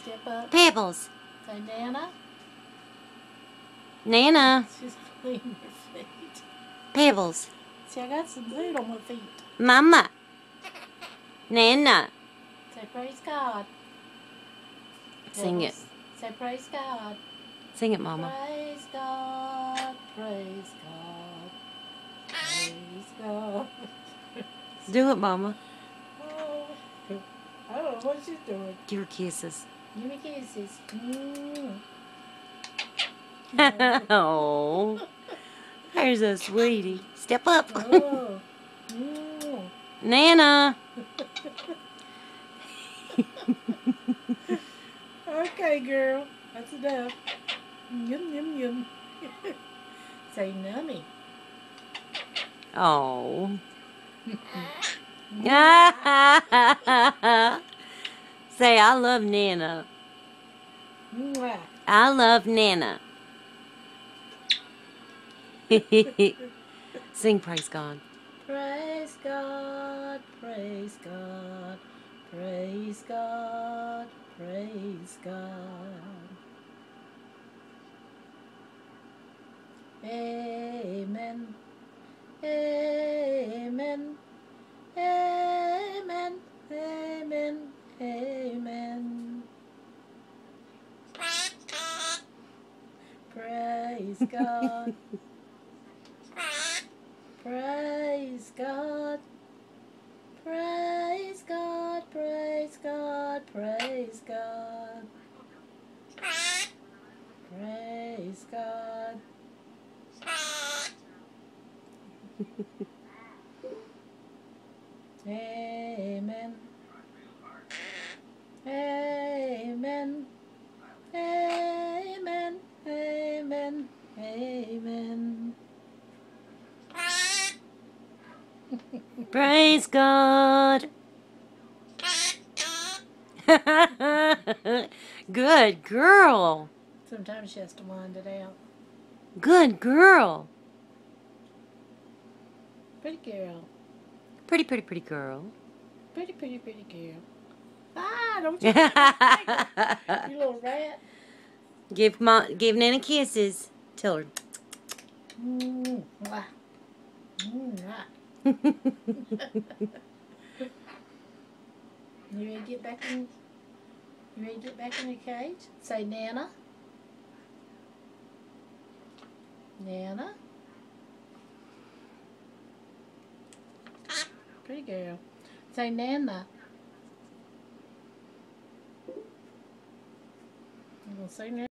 Step up. Pebbles. Say Nana. Nana. She's cleaning her feet. Pebbles. See, I got some food on my feet. Mama. Nana. Say praise God. Sing it. Say praise God. Sing it, Mama. Praise God. Praise God. Praise God. Do it, Mama. Oh, I don't know what she's doing. Give her kisses. Give me kisses. Oh. There's a sweetie. Step up. Oh. Nana. Okay, girl. That's enough. Yum, yum, yum. Say nummy. Oh. Say, I love Nana. Mwah. I love Nana. Sing praise God. Praise God, praise God, praise God, praise God. Amen, amen, amen, amen, amen. Praise God. Praise God. Praise God. Praise God. Praise God. Praise God. Amen. Amen. Amen. Amen. Amen. Praise God. Good girl. Sometimes she has to wind it out. Good girl. Pretty girl. Pretty, pretty, pretty girl. Pretty, pretty, pretty girl. Ah, don't you touch my finger, you little rat. Give Nana kisses. Tell her. Mwah. Mwah. You ready to get back in? You ready to get back in the cage? Say Nana. Nana. Pretty girl. Say Nana. You gonna say Nana?